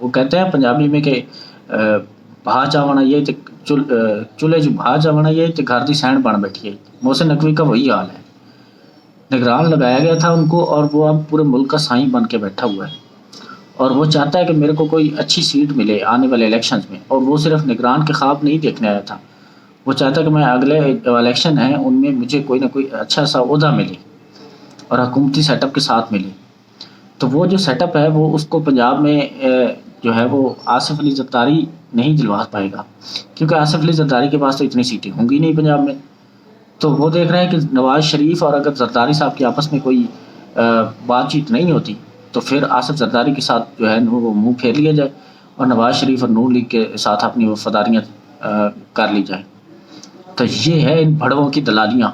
وہ کہتے ہیں پنجابی میں کہ بھا چاونا یہ چولہے جو بھا چاونا یہ تو گھر کی سینڈ بن بیٹھی ہے. محسن نقوی کا وہی حال ہے. نگران لگایا گیا تھا ان کو اور وہ اب پورے ملک کا سائیں بن کے بیٹھا ہوا ہے اور وہ چاہتا ہے کہ میرے کو کوئی اچھی سیٹ ملے آنے والے الیکشنز میں. اور وہ صرف نگران کے خواب نہیں دیکھنے آیا تھا, وہ چاہتا ہے کہ میں اگلے الیکشن ہیں ان میں مجھے کوئی نہ کوئی اچھا سا عہدہ ملے اور حکومتی سیٹ اپ کے ساتھ ملے. تو وہ جو سیٹ اپ ہے وہ اس کو پنجاب میں جو ہے وہ آصف علی زرداری نہیں دلوا پائے گا, کیونکہ آصف علی زرداری کے پاس تو اتنی سیٹیں ہوں گی نہیں پنجاب میں. تو وہ دیکھ رہے ہیں کہ نواز شریف اور اگر زرداری صاحب کی آپس میں کوئی بات چیت نہیں ہوتی تو پھر آصف زرداری کے ساتھ جو ہے وہ منہ پھیر لیا جائے اور نواز شریف اور نون لیگ کے ساتھ اپنی وفاداریاں کر لی جائیں. تو یہ ہے ان بھڑووں کی دلالیاں,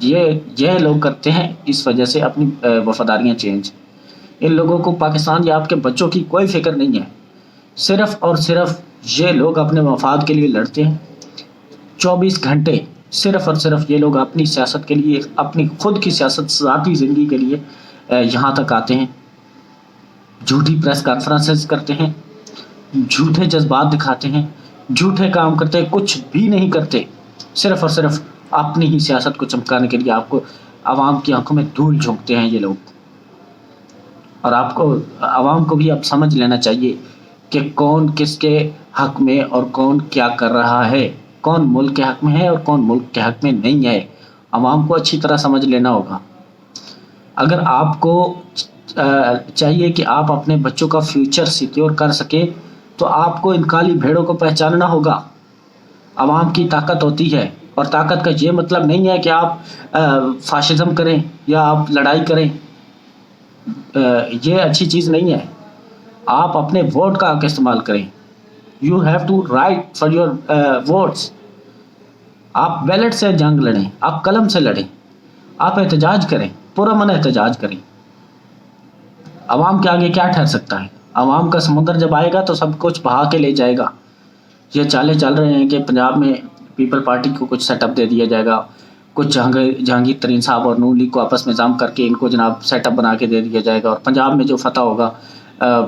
یہ لوگ کرتے ہیں اس وجہ سے اپنی وفاداریاں چینج. ان لوگوں کو پاکستان یا آپ کے بچوں کی کوئی فکر نہیں ہے, صرف اور صرف یہ لوگ اپنے مفاد کے لیے لڑتے ہیں 24 گھنٹے. صرف اور صرف یہ لوگ اپنی سیاست کے لیے, اپنی خود کی سیاست, ذاتی زندگی کے لیے یہاں تک آتے ہیں, جھوٹی پریس کانفرنسز کرتے ہیں, جھوٹے جذبات دکھاتے ہیں, جھوٹے کام کرتے ہیں, کچھ بھی نہیں کرتے, صرف اور صرف اپنی ہی سیاست کو چمکانے کے لیے آپ کو عوام کی آنکھوں میں دھول جھونکتے ہیں یہ لوگ. اور آپ کو عوام کو بھی اب سمجھ لینا چاہیے کہ کون کس کے حق میں اور کون کیا کر رہا ہے, کون ملک کے حق میں ہے اور کون ملک کے حق میں نہیں ہے. عوام کو اچھی طرح سمجھ لینا ہوگا. اگر آپ کو چاہیے کہ آپ اپنے بچوں کا فیوچر سیکیور کر سکیں تو آپ کو ان کالی بھیڑوں کو پہچاننا ہوگا. عوام کی طاقت ہوتی ہے, اور طاقت کا یہ مطلب نہیں ہے کہ آپ فاشزم کریں یا آپ لڑائی کریں, یہ اچھی چیز نہیں ہے. آپ اپنے ووٹ کا حق استعمال کریں. You have to right for your votes. آپ بیلٹ سے جنگ لڑیں, آپ قلم سے لڑیں, آپ احتجاج کریں, پرامن احتجاج کریں. عوام کے آگے کیا ٹھہر سکتا ہے؟ عوام کا سمندر جب آئے گا تو سب کچھ بہا کے لے جائے گا. یہ چالیں چل رہے ہیں کہ پنجاب میں پیپل پارٹی کو کچھ سیٹ اپ دے دیا جائے گا, کچھ جہانگیر ترین صاحب اور نون لیگ کو آپس میں ضم کر کے ان کو جناب سیٹ اپ بنا کے دے دیا جائے گا, اور پنجاب میں جو فتح ہوگا,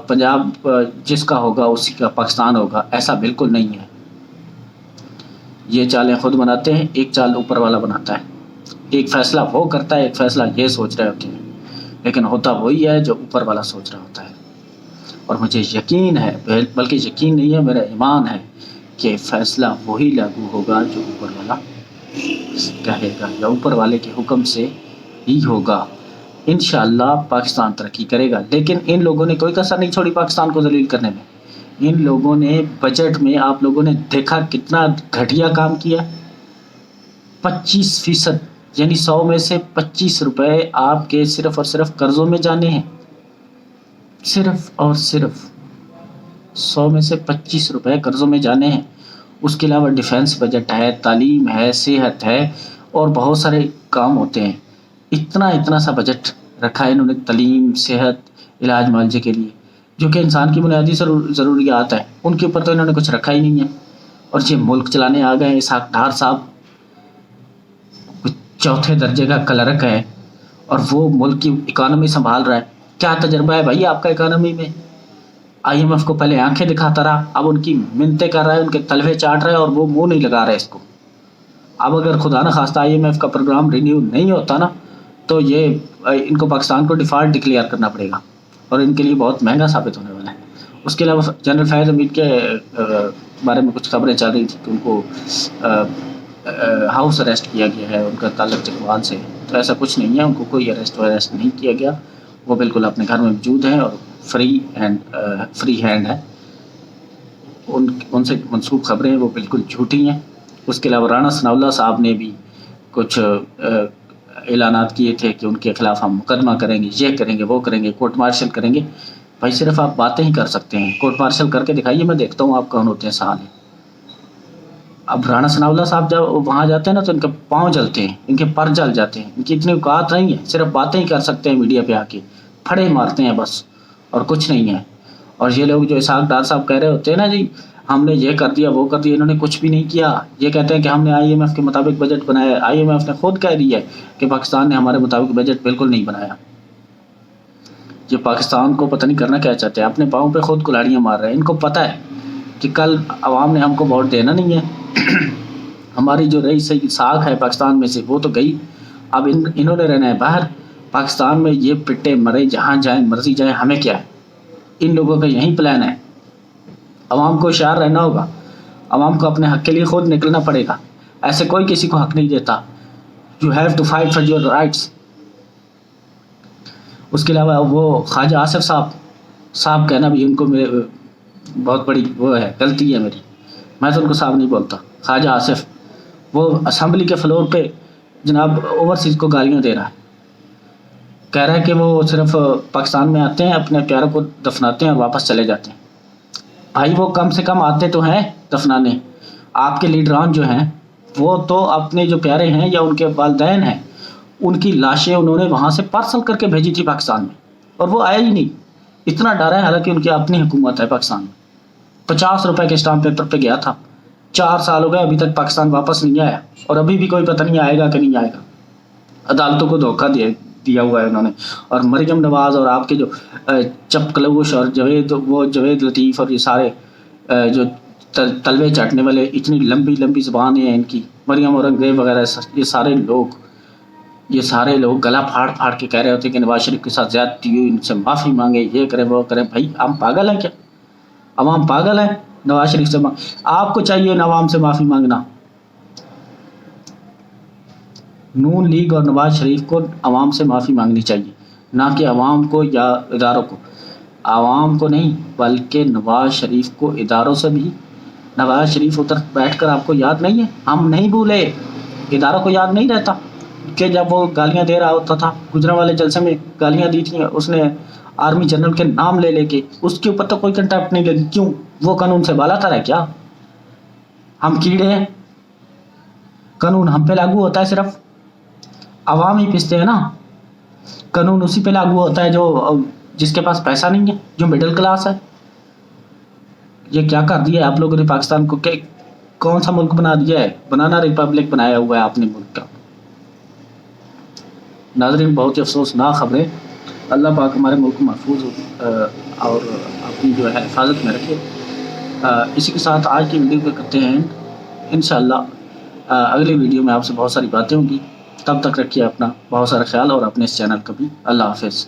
پنجاب جس کا ہوگا اسی کا پاکستان ہوگا. ایسا بالکل نہیں ہے. یہ چالیں خود بناتے ہیں, ایک چال اوپر والا بناتا ہے. ایک فیصلہ وہ کرتا ہے, ایک فیصلہ یہ سوچ رہے ہوتے ہیں, لیکن ہوتا وہی ہے جو اوپر والا سوچ رہا ہوتا ہے. اور مجھے یقین ہے, بلکہ یقین نہیں ہے, میرا ایمان ہے کہ فیصلہ وہی لاگو ہوگا جو اوپر والا کہے گا, یا اوپر والے کے حکم سے ہی ہوگا. انشاءاللہ پاکستان ترقی کرے گا. لیکن ان لوگوں نے کوئی کسر نہیں چھوڑی پاکستان کو ذلیل کرنے میں. ان لوگوں نے بجٹ میں آپ لوگوں نے دیکھا کتنا گھٹیا کام کیا. 25%, یعنی 100 میں سے 25 روپے آپ کے صرف اور صرف قرضوں میں جانے ہیں. صرف اور صرف 100 میں سے 25 روپے قرضوں میں جانے ہیں. اس کے علاوہ ڈیفینس بجٹ ہے, تعلیم ہے, صحت ہے, اور بہت سارے کام ہوتے ہیں. اتنا سا بجٹ رکھا ہے انہوں نے تعلیم, صحت, علاج معالجے کے لیے, جو کہ انسان کی بنیادی ضروریات ہیں. ان کے اوپر تو انہوں نے کچھ رکھا ہی نہیں ہے. اور یہ ملک چلانے آ گئے ہیں اسحاق ڈار صاحب, چوتھے درجے کا کلرک ہے, اور وہ ملک کی اکانومی سنبھال رہا ہے. کیا تجربہ ہے بھائی آپ کا اکانومی میں؟ IMF کو پہلے آنکھیں دکھاتا رہا, اب ان کی منتیں کر رہا ہے, ان کے تلوے چاٹ رہا ہے, اور وہ منہ نہیں لگا رہا ہے اس کو. اب اگر خدا نہ خواستہ IMF کا پروگرام رینیو نہیں ہوتا نا, تو یہ ان کو پاکستان کو ڈیفالٹ ڈکلیئر کرنا پڑے گا, اور ان کے لیے بہت مہنگا ثابت ہونے والا ہے. اس کے علاوہ جنرل فیض حمید کے بارے میں کچھ خبریں چل رہی تھیں کہ ان کو ہاؤس اریسٹ کیا گیا ہے ان کا تعلق چکوال سے. تو ایسا کچھ نہیں ہے, ان کو کوئی اریسٹ نہیں کیا گیا. وہ بالکل اپنے گھر میں موجود ہیں اور فری ہینڈ ہے. ان سے منسوب خبریں وہ بالکل جھوٹی ہیں. اس کے علاوہ رانا ثناء اللہ صاحب نے بھی کچھ اعلانات کیے تھے کہ ان کے خلاف ہم مقدمہ کریں گے, یہ کریں گے, وہ کریں گے, کورٹ مارشل کریں گے. بھائی صرف آپ باتیں ہی کر سکتے ہیں, کورٹ مارشل کر کے دکھائیے, میں دیکھتا ہوں آپ کون ہوتے ہیں سامنے. اب رانا ثناء اللہ صاحب جب وہاں جاتے ہیں نا تو ان کے پاؤں جلتے ہیں, ان کے پر جل جاتے ہیں. ان کی اتنی اوقات نہیں ہے, صرف باتیں ہی کر سکتے ہیں میڈیا پہ آ کے, پھڑے مارتے ہیں بس, اور کچھ نہیں ہے. اور یہ لوگ جو اسحاق ڈار صاحب کہہ رہے ہوتے ہیں نا جی ہم نے یہ کر دیا وہ کر دیا, انہوں نے کچھ بھی نہیں کیا. یہ کہتے ہیں کہ ہم نے IMF کے مطابق بجٹ بنایا. IMF نے خود کہہ دیا ہے کہ پاکستان نے ہمارے مطابق بجٹ بالکل نہیں بنایا. یہ پاکستان کو پتہ نہیں کرنا کیا چاہتے ہیں، اپنے پاؤں پہ خود کلاڑیاں مار رہے ہیں۔ ان کو پتہ ہے کہ کل عوام نے ہم کو ووٹ دینا نہیں ہے، ہماری جو رہی صحیح ساکھ ہے پاکستان میں سے وہ تو گئی، اب انہوں نے رہنا ہے باہر۔ پاکستان میں یہ پٹے مرے جہاں جائیں مرضی جائیں، ہمیں کیا ہے، ان لوگوں کا یہی پلان ہے۔ عوام کو ہوشیار رہنا ہوگا، عوام کو اپنے حق کے لیے خود نکلنا پڑے گا، ایسے کوئی کسی کو حق نہیں دیتا۔ You have to fight for your rights. اس کے علاوہ وہ خواجہ آصف صاحب کہنا بھی ان کو بہت بڑی وہ ہے، غلطی ہے میری، میں تو ان کو صاحب نہیں بولتا۔ خواجہ آصف وہ اسمبلی کے فلور پہ جناب اوورسیز کو گالیاں دے رہا ہے، کہہ رہا ہے کہ وہ صرف پاکستان میں آتے ہیں، اپنے پیاروں کو دفناتے ہیں اور واپس چلے جاتے ہیں۔ بھائی وہ کم سے کم آتے تو ہیں دفنانے، آپ کے لیڈران جو ہیں وہ تو اپنے جو پیارے ہیں یا ان کے والدین ہیں ان کی لاشیں انہوں نے وہاں سے پارسل کر کے بھیجی تھی پاکستان میں، اور وہ آیا ہی نہیں، اتنا ڈرا ہے، حالانکہ ان کی اپنی حکومت ہے پاکستان میں۔ 50 روپے کے اسٹامپ پیپر پہ گیا تھا، 4 سال ہو گئے ابھی تک پاکستان واپس نہیں آیا، اور ابھی بھی کوئی پتہ نہیں آئے گا کہ نہیں آئے گا۔ عدالتوں کو دھوکہ دیا ہوا ہے انہوں نے، اور مریم نواز اور آپ کے جو چپکلوش اور جوید لطیف اور یہ سارے جو تلوے چاٹنے والے، اتنی لمبی لمبی زبانیں ہیں ان کی، مریم اورنگزیب وغیرہ، یہ سارے لوگ گلا پھاڑ پھاڑ کے کہہ رہے ہوتے ہیں کہ نواز شریف کے ساتھ زیادتی ہوئی، ان سے معافی مانگے، یہ کریں وہ کریں۔ بھائی ہم پاگل ہیں کیا؟ عوام پاگل ہے؟ نواز شریف سے آپ کو چاہیے عوام سے معافی مانگنا؟ نون لیگ اور نواز شریف کو عوام سے معافی مانگنی چاہیے، نہ کہ عوام کو یا اداروں کو۔ عوام کو نہیں بلکہ نواز شریف کو، اداروں سے بھی۔ نواز شریف ادھر بیٹھ کر آپ کو یاد نہیں ہے؟ ہم نہیں بھولے، اداروں کو یاد نہیں رہتا کہ جب وہ گالیاں دے رہا ہوتا تھا، گجرانوالے جلسے میں گالیاں دی تھیں اس نے آرمی جنرل کے نام لے کے، اس کے اوپر تو کوئی کنٹیکٹ نہیں لگی، کیوں؟ وہ قانون سے بالا تر ہے کیا؟ ہم کیڑے ہیں؟ قانون ہم پہ لاگو ہوتا ہے، صرف عوام ہی پستے ہیں نا، قانون اسی پہ لاگو ہوتا ہے جو جس کے پاس پیسہ نہیں ہے، جو مڈل کلاس ہے۔ یہ کیا کر دیا ہے آپ لوگوں نے پاکستان کو، کہ کون سا ملک بنا دیا ہے؟ بنانا ریپبلک بنایا ہوا ہے آپ نے ملک کا۔ ناظرین بہت ہی افسوسناک خبریں، اللہ پاک ہمارے ملک کو محفوظ اور اپنی جو ہے حفاظت میں رکھے۔ اسی کے ساتھ آج کی ویڈیو کو کرتے ہیں انشاءاللہ اگلی ویڈیو میں آپ سے بہت ساری باتیں ہوں گی، تب تک رکھیے اپنا بہت سارا خیال اور اپنے اس چینل کا بھی۔ اللہ حافظ۔